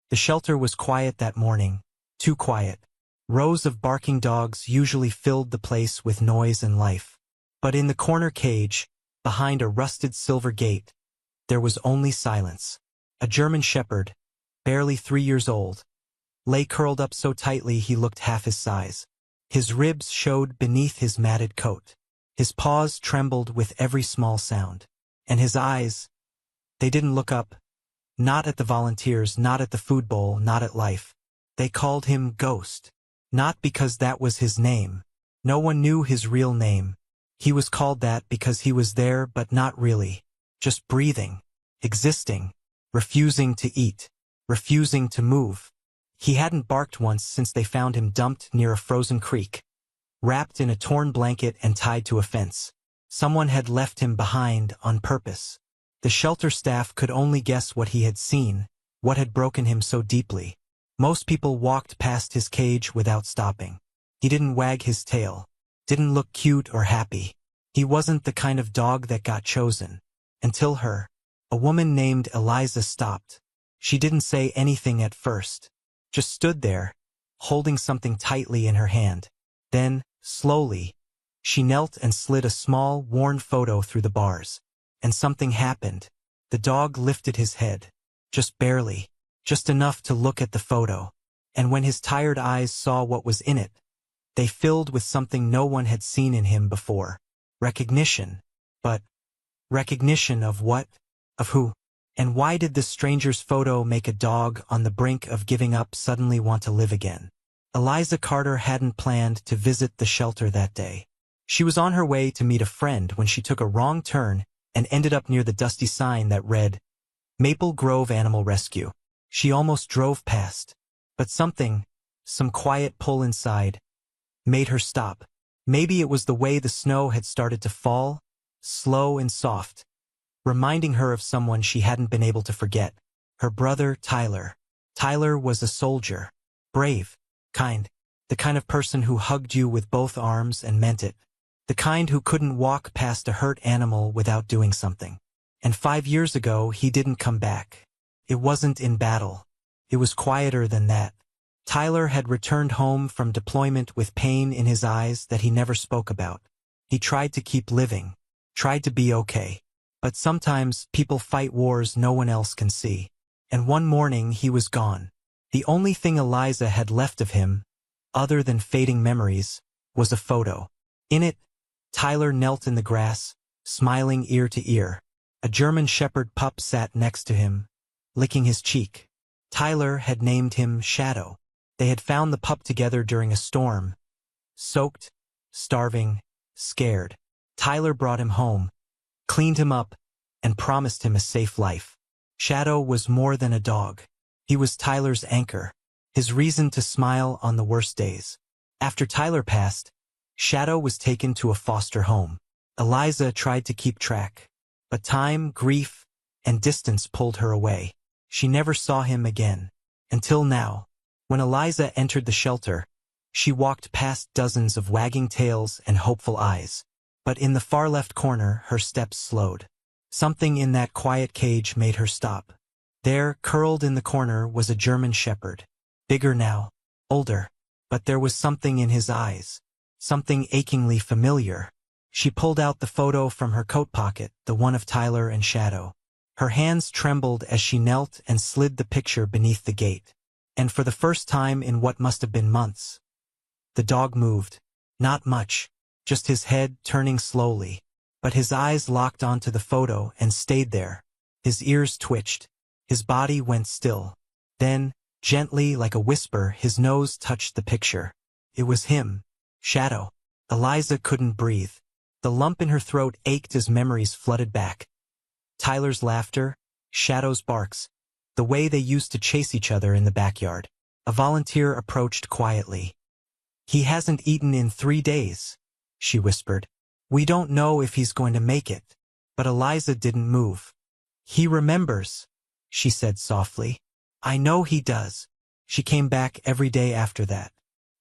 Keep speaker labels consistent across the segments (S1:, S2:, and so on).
S1: The shelter was quiet that morning, too quiet. Rows of barking dogs usually filled the place with noise and life. But in the corner cage, behind a rusted silver gate, there was only silence. A German shepherd, barely 3 years old, lay curled up so tightly he looked half his size. His ribs showed beneath his matted coat. His paws trembled with every small sound. And his eyes, they didn't look up. Not at the volunteers, not at the food bowl, not at life. They called him Ghost. Not because that was his name. No one knew his real name. He was called that because he was there but not really. Just breathing, existing, refusing to eat, refusing to move. He hadn't barked once since they found him dumped near a frozen creek, wrapped in a torn blanket and tied to a fence. Someone had left him behind on purpose. The shelter staff could only guess what he had seen, what had broken him so deeply. Most people walked past his cage without stopping. He didn't wag his tail, didn't look cute or happy. He wasn't the kind of dog that got chosen. Until a woman named Eliza stopped. She didn't say anything at first, just stood there, holding something tightly in her hand. Then, slowly, she knelt and slid a small, worn photo through the bars. And something happened. The dog lifted his head, just barely, just enough to look at the photo. And when his tired eyes saw what was in it, they filled with something no one had seen in him before. Recognition. But recognition of what? Of who? And why did this stranger's photo make a dog on the brink of giving up suddenly want to live again? Eliza Carter hadn't planned to visit the shelter that day. She was on her way to meet a friend when she took a wrong turn and ended up near the dusty sign that read, Maple Grove Animal Rescue. She almost drove past, but something, some quiet pull inside, made her stop. Maybe it was the way the snow had started to fall, slow and soft, reminding her of someone she hadn't been able to forget, her brother Tyler. Tyler was a soldier, brave, kind, the kind of person who hugged you with both arms and meant it, the kind who couldn't walk past a hurt animal without doing something. And 5 years ago he didn't come back. It wasn't in battle. It was quieter than that. Tyler had returned home from deployment with pain in his eyes that he never spoke about. He tried to keep living, tried to be okay. But sometimes people fight wars no one else can see. And one morning he was gone. The only thing Eliza had left of him, other than fading memories, was a photo. In it, Tyler knelt in the grass, smiling ear to ear. A German shepherd pup sat next to him, licking his cheek. Tyler had named him Shadow. They had found the pup together during a storm. Soaked, starving, scared. Tyler brought him home, cleaned him up, and promised him a safe life. Shadow was more than a dog. He was Tyler's anchor, his reason to smile on the worst days. After Tyler passed, Shadow was taken to a foster home. Eliza tried to keep track, but time, grief, and distance pulled her away. She never saw him again. Until now. When Eliza entered the shelter, she walked past dozens of wagging tails and hopeful eyes. But in the far left corner, her steps slowed. Something in that quiet cage made her stop. There, curled in the corner, was a German shepherd. Bigger now, older, but there was something in his eyes. Something achingly familiar. She pulled out the photo from her coat pocket, the one of Tyler and Shadow. Her hands trembled as she knelt and slid the picture beneath the gate. And for the first time in what must have been months, the dog moved. Not much, just his head turning slowly. But his eyes locked onto the photo and stayed there. His ears twitched. His body went still. Then, gently like a whisper, his nose touched the picture. It was him. Shadow. Eliza couldn't breathe. The lump in her throat ached as memories flooded back. Tyler's laughter, Shadow's barks, the way they used to chase each other in the backyard. A volunteer approached quietly. "He hasn't eaten in 3 days," she whispered. "We don't know if he's going to make it." But Eliza didn't move. "He remembers," she said softly. "I know he does." She came back every day after that.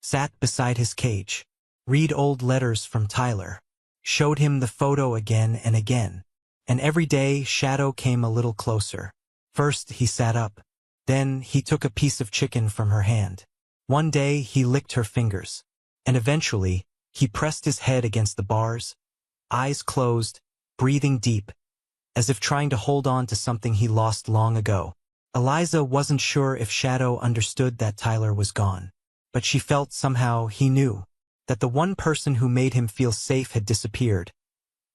S1: Sat beside his cage. Read old letters from Tyler. Showed him the photo again and again. And every day Shadow came a little closer. First he sat up, Then he took a piece of chicken from her hand. One day he licked her fingers. And eventually, he pressed his head against the bars, eyes closed, breathing deep, as if trying to hold on to something he lost long ago. Eliza wasn't sure if Shadow understood that Tyler was gone, but she felt somehow he knew that the one person who made him feel safe had disappeared,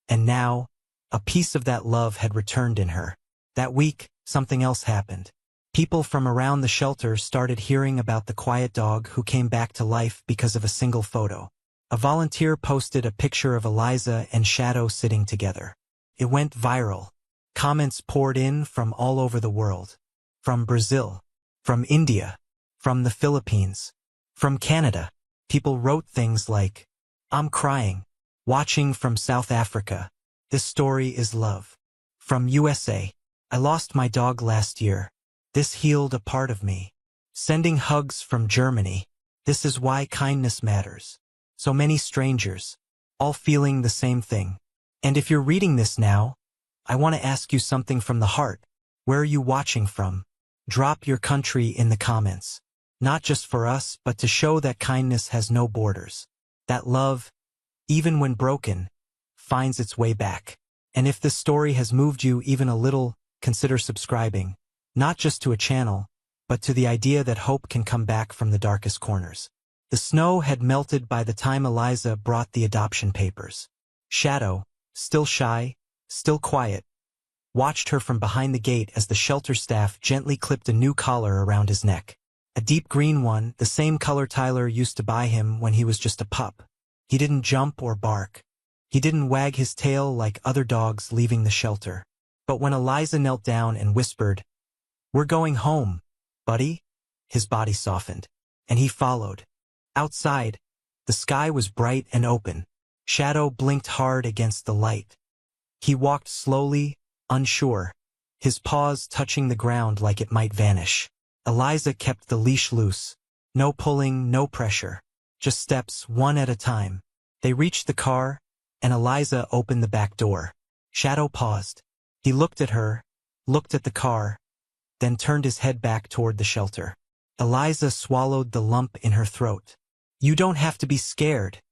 S1: and now, a piece of that love had returned in her. That week, something else happened. People from around the shelter started hearing about the quiet dog who came back to life because of a single photo. A volunteer posted a picture of Eliza and Shadow sitting together. It went viral. Comments poured in from all over the world. From Brazil, from India, from the Philippines, from Canada. People wrote things like, "I'm crying. Watching from South Africa. This story is love." From USA, "I lost my dog last year. This healed a part of me." Sending hugs from Germany. "This is why kindness matters." So many strangers, all feeling the same thing. And if you're reading this now, I want to ask you something from the heart. Where are you watching from? Drop your country in the comments. Not just for us, but to show that kindness has no borders. That love, even when broken, finds its way back. And if this story has moved you even a little, consider subscribing, not just to a channel, but to the idea that hope can come back from the darkest corners. The snow had melted by the time Eliza brought the adoption papers. Shadow, still shy, still quiet, watched her from behind the gate as the shelter staff gently clipped a new collar around his neck. A deep green one, the same color Tyler used to buy him when he was just a pup. He didn't jump or bark. He didn't wag his tail like other dogs leaving the shelter. But when Eliza knelt down and whispered, "We're going home, buddy," his body softened, and he followed. Outside, the sky was bright and open. Shadow blinked hard against the light. He walked slowly, unsure, his paws touching the ground like it might vanish. Eliza kept the leash loose. No pulling, no pressure. Just steps, one at a time. They reached the car, and Eliza opened the back door. Shadow paused. He looked at her, looked at the car, then turned his head back toward the shelter. Eliza swallowed the lump in her throat. "You don't have to be scared,"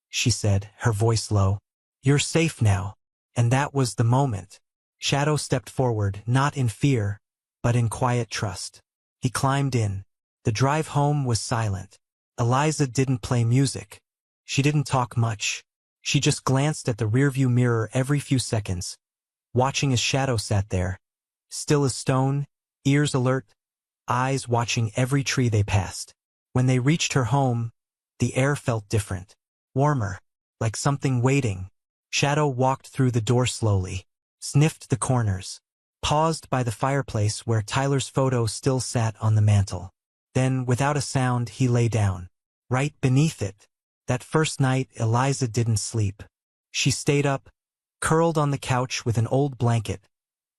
S1: she said, her voice low. "You're safe now." And that was the moment. Shadow stepped forward, not in fear, but in quiet trust. He climbed in. The drive home was silent. Eliza didn't play music. She didn't talk much. She just glanced at the rearview mirror every few seconds, watching as Shadow sat there, still as stone, ears alert, eyes watching every tree they passed. When they reached her home, the air felt different, warmer, like something waiting. Shadow walked through the door slowly, sniffed the corners, paused by the fireplace where Tyler's photo still sat on the mantel. Then, without a sound, he lay down. Right beneath it. That first night, Eliza didn't sleep. She stayed up, curled on the couch with an old blanket,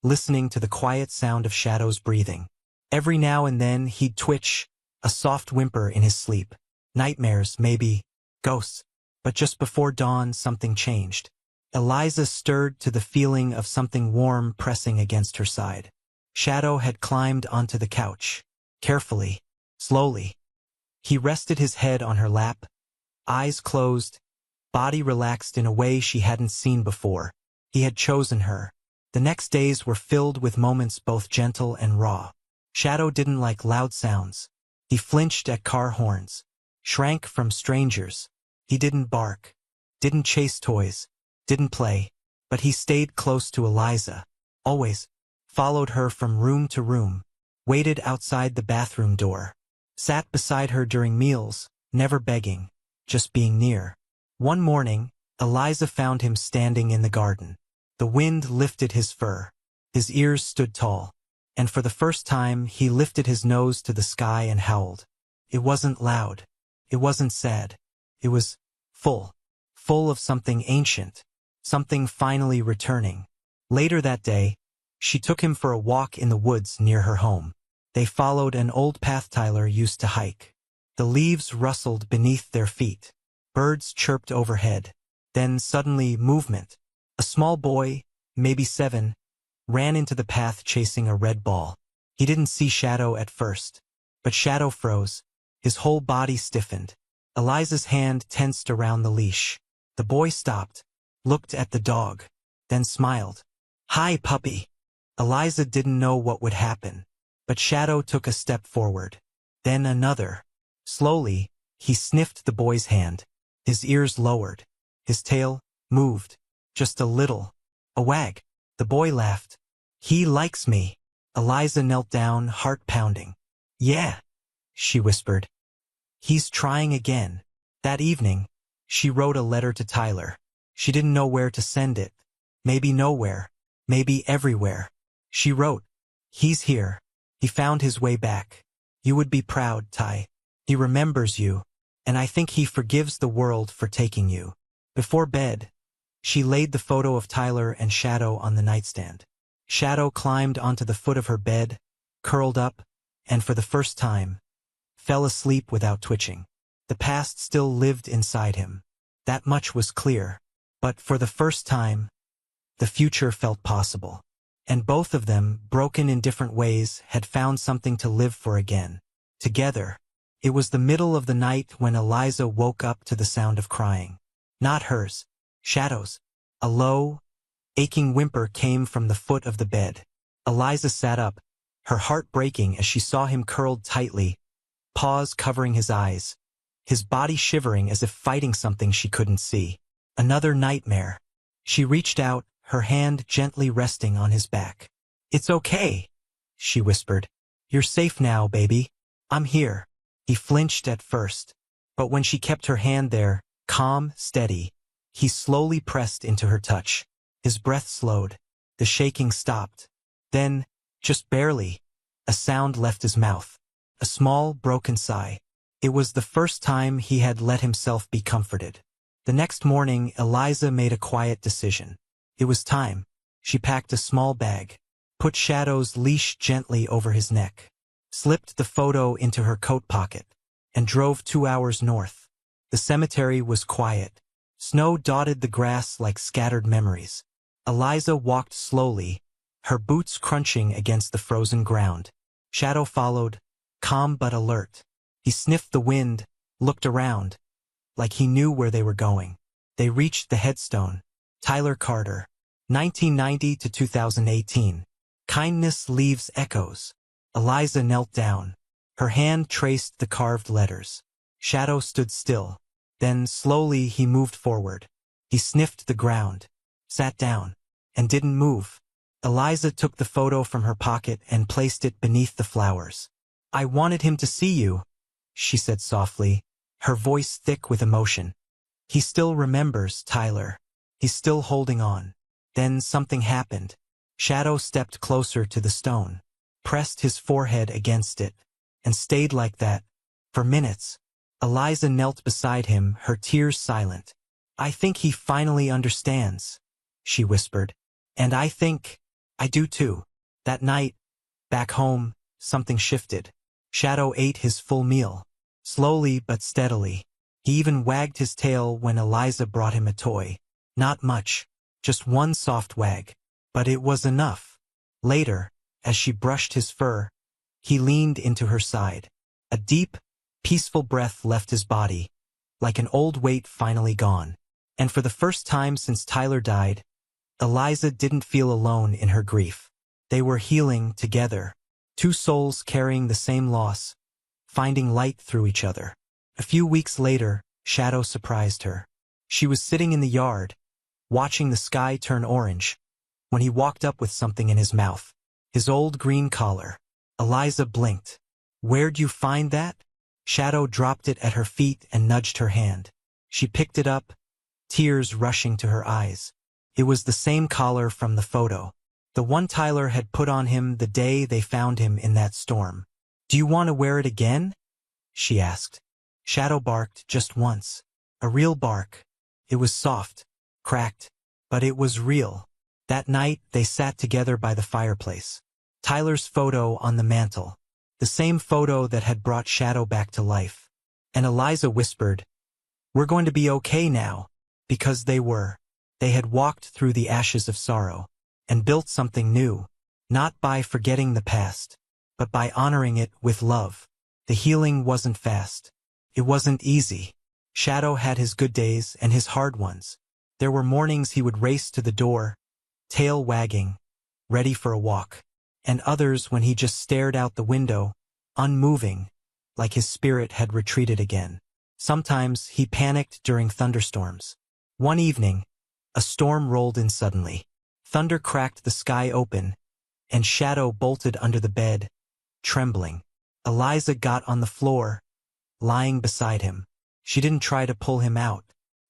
S1: listening to the quiet sound of Shadow's breathing. Every now and then, he'd twitch, a soft whimper in his sleep. Nightmares, maybe, ghosts. But just before dawn, something changed. Eliza stirred to the feeling of something warm pressing against her side. Shadow had climbed onto the couch. Carefully, slowly. He rested his head on her lap, eyes closed, body relaxed in a way she hadn't seen before. He had chosen her. The next days were filled with moments both gentle and raw. Shadow didn't like loud sounds. He flinched at car horns, shrank from strangers. He didn't bark, didn't chase toys, didn't play, but he stayed close to Eliza, always, followed her from room to room, waited outside the bathroom door, sat beside her during meals, never begging, just being near. One morning, Eliza found him standing in the garden. The wind lifted his fur. His ears stood tall, and for the first time he lifted his nose to the sky and howled. It wasn't loud. It wasn't sad. It was full of something ancient, something finally returning. Later that day, she took him for a walk in the woods near her home. They followed an old path Tyler used to hike. The leaves rustled beneath their feet. Birds chirped overhead. Then suddenly movement. A small boy, maybe 7, ran into the path chasing a red ball. He didn't see Shadow at first, but Shadow froze. His whole body stiffened. Eliza's hand tensed around the leash. The boy stopped, looked at the dog, then smiled. "Hi, puppy." Eliza didn't know what would happen, but Shadow took a step forward. Then another. Slowly, he sniffed the boy's hand. His ears lowered. His tail moved. Just a little. A wag. The boy laughed. "He likes me." Eliza knelt down, heart pounding. "Yeah," she whispered. "He's trying again." That evening, she wrote a letter to Tyler. She didn't know where to send it. Maybe nowhere. Maybe everywhere. She wrote, "He's here. He found his way back. You would be proud, Ty. He remembers you, and I think he forgives the world for taking you." Before bed, she laid the photo of Tyler and Shadow on the nightstand. Shadow climbed onto the foot of her bed, curled up, and for the first time, fell asleep without twitching. The past still lived inside him. That much was clear. But for the first time, the future felt possible. And both of them, broken in different ways, had found something to live for again. Together. It was the middle of the night when Eliza woke up to the sound of crying. Not hers. Shadow's. A low, aching whimper came from the foot of the bed. Eliza sat up, her heart breaking as she saw him curled tightly, paws covering his eyes, his body shivering as if fighting something she couldn't see. Another nightmare. She reached out, her hand gently resting on his back. "It's okay," she whispered. "You're safe now, baby. I'm here." He flinched at first, but when she kept her hand there, calm, steady, he slowly pressed into her touch. His breath slowed. The shaking stopped. Then, just barely, a sound left his mouth. A small, broken sigh. It was the first time he had let himself be comforted. The next morning, Eliza made a quiet decision. It was time. She packed a small bag, put Shadow's leash gently over his neck, slipped the photo into her coat pocket, and drove 2 hours north. The cemetery was quiet. Snow dotted the grass like scattered memories. Eliza walked slowly, her boots crunching against the frozen ground. Shadow followed, calm but alert. He sniffed the wind, looked around, like he knew where they were going. They reached the headstone. Tyler Carter, 1990 to 2018. Kindness leaves echoes. Eliza knelt down. Her hand traced the carved letters. Shadow stood still. Then slowly he moved forward. He sniffed the ground, sat down, and didn't move. Eliza took the photo from her pocket and placed it beneath the flowers. "I wanted him to see you," she said softly, her voice thick with emotion. "He still remembers, Tyler. He's still holding on." Then something happened. Shadow stepped closer to the stone, pressed his forehead against it, and stayed like that, for minutes. Eliza knelt beside him, her tears silent. "I think he finally understands," she whispered. "And I think I do too." That night, back home, something shifted. Shadow ate his full meal, slowly but steadily. He even wagged his tail when Eliza brought him a toy. Not much, just one soft wag. But it was enough. Later, as she brushed his fur, he leaned into her side. A deep, peaceful breath left his body, like an old weight finally gone. And for the first time since Tyler died, Eliza didn't feel alone in her grief. They were healing together, two souls carrying the same loss, finding light through each other. A few weeks later, Shadow surprised her. She was sitting in the yard, watching the sky turn orange, when he walked up with something in his mouth. His old green collar. Eliza blinked. "Where'd you find that?" Shadow dropped it at her feet and nudged her hand. She picked it up, tears rushing to her eyes. It was the same collar from the photo, the one Tyler had put on him the day they found him in that storm. "Do you want to wear it again?" she asked. Shadow barked just once. A real bark. It was soft, cracked, but it was real. That night, they sat together by the fireplace. Tyler's photo on the mantel, the same photo that had brought Shadow back to life. And Eliza whispered, "We're going to be okay now," because they were. They had walked through the ashes of sorrow and built something new, not by forgetting the past, but by honoring it with love. The healing wasn't fast. It wasn't easy. Shadow had his good days and his hard ones. There were mornings he would race to the door, tail wagging, ready for a walk, and others when he just stared out the window, unmoving, like his spirit had retreated again. Sometimes he panicked during thunderstorms. One evening, a storm rolled in suddenly. Thunder cracked the sky open, and Shadow bolted under the bed, trembling. Eliza got on the floor, lying beside him. She didn't try to pull him out,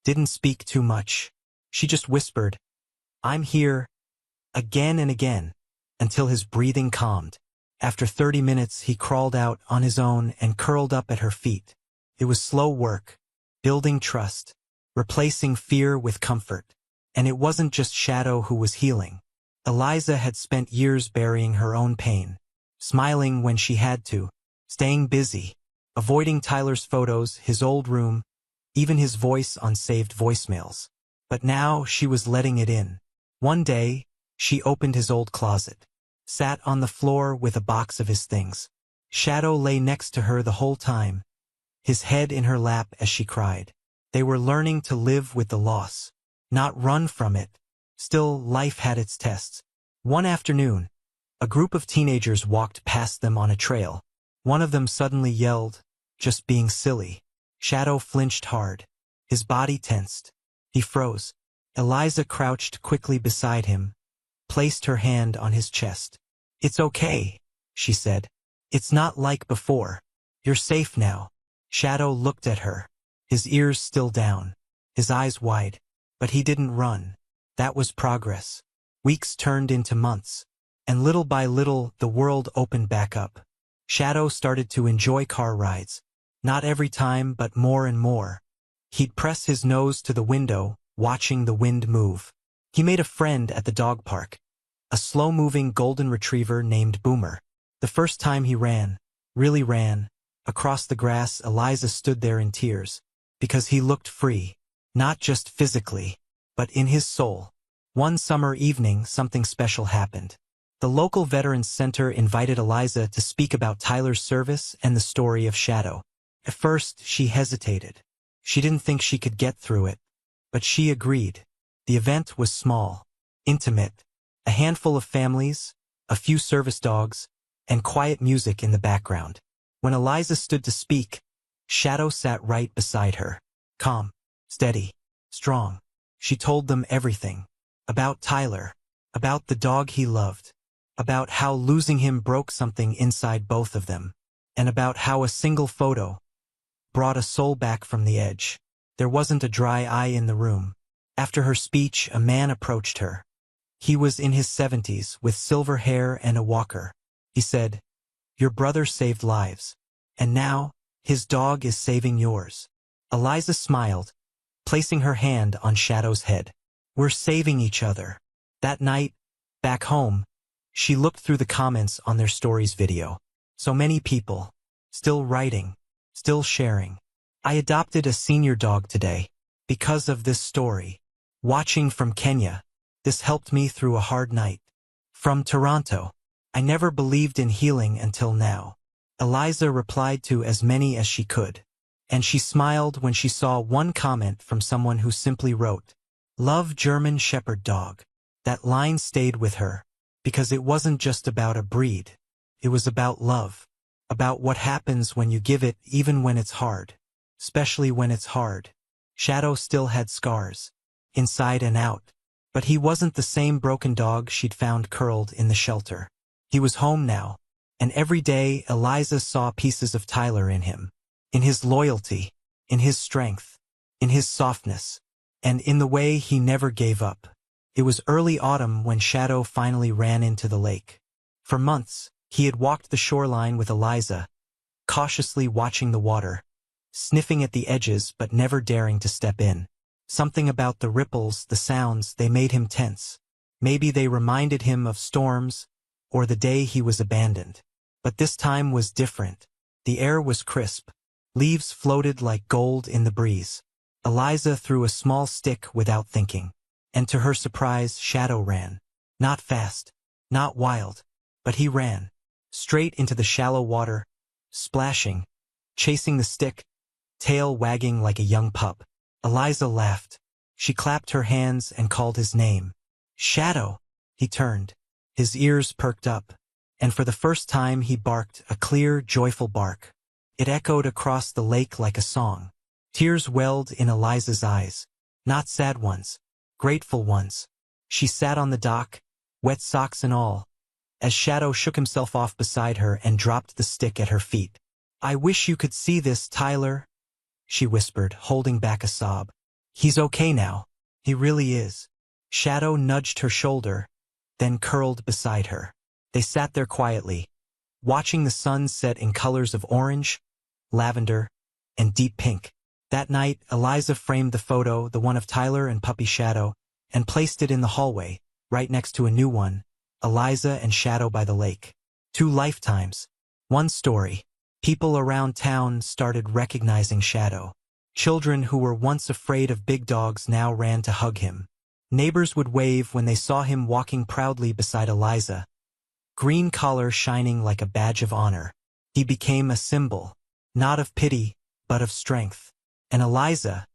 S1: didn't speak too much. She just whispered, "I'm here," again and again, until his breathing calmed. After 30 minutes he crawled out on his own and curled up at her feet. It was slow work, building trust, replacing fear with comfort. And it wasn't just Shadow who was healing. Eliza had spent years burying her own pain, smiling when she had to, staying busy, avoiding Tyler's photos, his old room, even his voice on saved voicemails. But now she was letting it in. One day, she opened his old closet, sat on the floor with a box of his things. Shadow lay next to her the whole time, his head in her lap as she cried. They were learning to live with the loss, not run from it. Still, life had its tests. One afternoon, a group of teenagers walked past them on a trail. One of them suddenly yelled, "Just being silly." Shadow flinched hard. His body tensed. He froze. Eliza crouched quickly beside him, placed her hand on his chest. "It's okay," she said. "It's not like before. You're safe now." Shadow looked at her, his ears still down, his eyes wide. But he didn't run. That was progress. Weeks turned into months, and little by little the world opened back up. Shadow started to enjoy car rides. Not every time, but more and more. He'd press his nose to the window, watching the wind move. He made a friend at the dog park, a slow-moving golden retriever named Boomer. The first time he ran, really ran, across the grass, Eliza stood there in tears, because he looked free, not just physically, but in his soul. One summer evening, something special happened. The local Veterans Center invited Eliza to speak about Tyler's service and the story of Shadow. At first, she hesitated. She didn't think she could get through it, but she agreed. The event was small, intimate, a handful of families, a few service dogs, and quiet music in the background. When Eliza stood to speak, Shadow sat right beside her. Calm, steady, strong. She told them everything. About Tyler, about the dog he loved, about how losing him broke something inside both of them, and about how a single photo brought a soul back from the edge. There wasn't a dry eye in the room. After her speech, a man approached her. He was in his 70s, with silver hair and a walker. He said, "Your brother saved lives, and now, his dog is saving yours." Eliza smiled, placing her hand on Shadow's head. "We're saving each other." That night, back home, she looked through the comments on their stories video. So many people, still writing, still sharing. "I adopted a senior dog today, because of this story." Watching from Kenya, "This helped me through a hard night." From Toronto, "I never believed in healing until now." Eliza replied to as many as she could. And she smiled when she saw one comment from someone who simply wrote, "Love German Shepherd dog." That line stayed with her, because it wasn't just about a breed. It was about love, about what happens when you give it even when it's hard, especially when it's hard. Shadow still had scars, inside and out, but he wasn't the same broken dog she'd found curled in the shelter. He was home now, and every day Eliza saw pieces of Tyler in him. In his loyalty, in his strength, in his softness, and in the way he never gave up. It was early autumn when Shadow finally ran into the lake. For months, he had walked the shoreline with Eliza, cautiously watching the water, sniffing at the edges but never daring to step in. Something about the ripples, the sounds, they made him tense. Maybe they reminded him of storms, or the day he was abandoned. But this time was different. The air was crisp. Leaves floated like gold in the breeze. Eliza threw a small stick without thinking. And to her surprise, Shadow ran. Not fast, not wild, but he ran. straight into the shallow water, splashing, chasing the stick, tail wagging like a young pup. Eliza laughed. She clapped her hands and called his name. Shadow! He turned. His ears perked up, and for the first time he barked a clear, joyful bark. It echoed across the lake like a song. Tears welled in Eliza's eyes. Not sad ones, grateful ones. She sat on the dock, wet socks and all, as Shadow shook himself off beside her and dropped the stick at her feet. I wish you could see this, Tyler, she whispered, holding back a sob. He's okay now. He really is. Shadow nudged her shoulder, then curled beside her. They sat there quietly, watching the sun set in colors of orange, lavender, and deep pink. That night, Eliza framed the photo, the one of Tyler and puppy Shadow, and placed it in the hallway, right next to a new one, Eliza and Shadow by the lake. 2 lifetimes. 1 story. People around town started recognizing Shadow. Children who were once afraid of big dogs now ran to hug him. Neighbors would wave when they saw him walking proudly beside Eliza, green collar shining like a badge of honor. He became a symbol, not of pity, but of strength. And Eliza,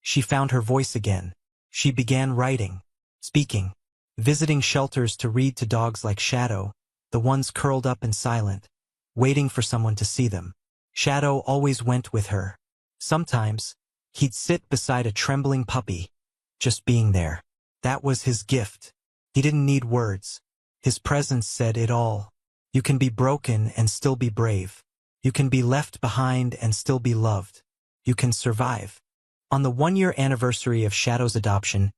S1: she found her voice again. She began writing, speaking, visiting shelters to read to dogs like Shadow, the ones curled up and silent, waiting for someone to see them. Shadow always went with her. Sometimes, he'd sit beside a trembling puppy, just being there. That was his gift. He didn't need words. His presence said it all. You can be broken and still be brave. You can be left behind and still be loved. You can survive. On the 1-year anniversary of Shadow's adoption,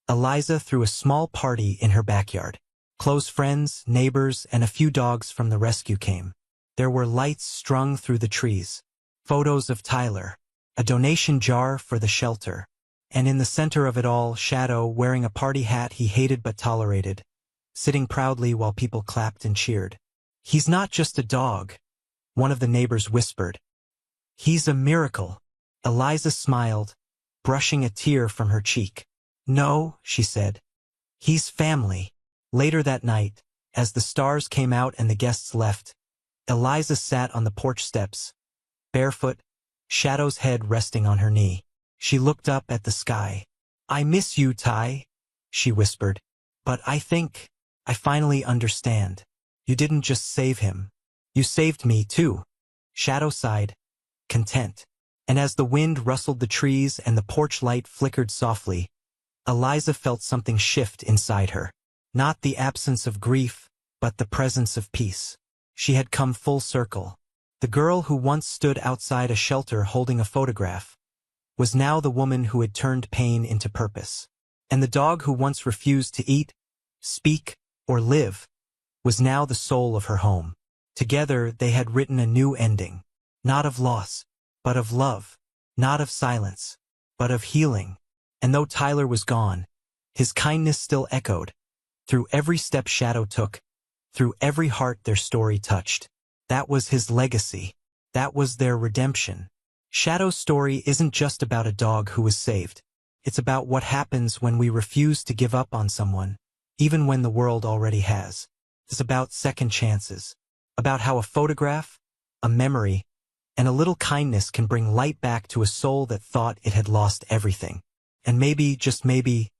S1: Eliza threw a small party in her backyard. Close friends, neighbors, and a few dogs from the rescue came. There were lights strung through the trees, photos of Tyler, a donation jar for the shelter, and in the center of it all, Shadow wearing a party hat he hated but tolerated, sitting proudly while people clapped and cheered. He's not just a dog, one of the neighbors whispered. He's a miracle. Eliza smiled, brushing a tear from her cheek. No, she said. He's family. Later that night, as the stars came out and the guests left, Eliza sat on the porch steps, barefoot, Shadow's head resting on her knee. She looked up at the sky. I miss you, Ty, she whispered. But I think I finally understand. You didn't just save him. You saved me, too. Shadow sighed, content. And as the wind rustled the trees and the porch light flickered softly, Eliza felt something shift inside her. Not the absence of grief, but the presence of peace. She had come full circle. The girl who once stood outside a shelter holding a photograph was now the woman who had turned pain into purpose. And the dog who once refused to eat, speak, or live was now the soul of her home. Together they had written a new ending, not of loss, but of love, not of silence, but of healing. And though Tyler was gone, his kindness still echoed, through every step Shadow took, through every heart their story touched. That was his legacy. That was their redemption. Shadow's story isn't just about a dog who was saved. It's about what happens when we refuse to give up on someone, even when the world already has. It's about second chances, about how a photograph, a memory, and a little kindness can bring light back to a soul that thought it had lost everything. And maybe, just maybe,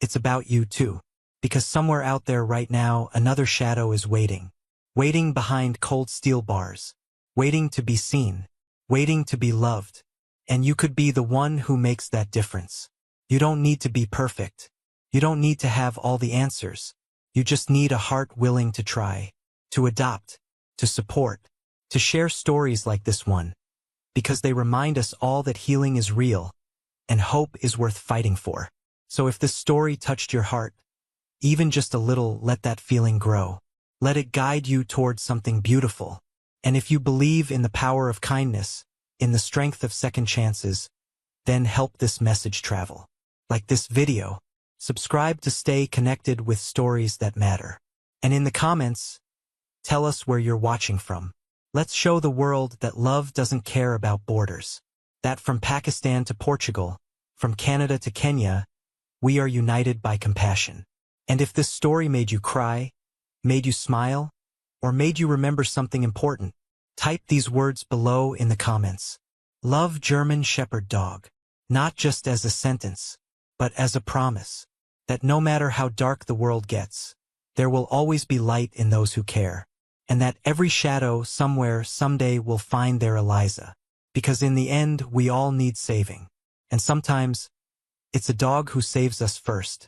S1: it's about you too. Because somewhere out there right now, another Shadow is waiting. Waiting behind cold steel bars. Waiting to be seen. Waiting to be loved. And you could be the one who makes that difference. You don't need to be perfect. You don't need to have all the answers. You just need a heart willing to try, to adopt, to support, to share stories like this one, because they remind us all that healing is real, and hope is worth fighting for. So if this story touched your heart, even just a little, let that feeling grow. Let it guide you towards something beautiful. And if you believe in the power of kindness, in the strength of second chances, then help this message travel. Like this video, subscribe to stay connected with stories that matter. And in the comments, tell us where you're watching from. Let's show the world that love doesn't care about borders. That from Pakistan to Portugal, from Canada to Kenya, we are united by compassion. And if this story made you cry, made you smile, or made you remember something important, type these words below in the comments. Love German Shepherd Dog. Not just as a sentence, but as a promise that no matter how dark the world gets, there will always be light in those who care, and that every shadow somewhere someday will find their Eliza. Because in the end, we all need saving. And sometimes, it's a dog who saves us first.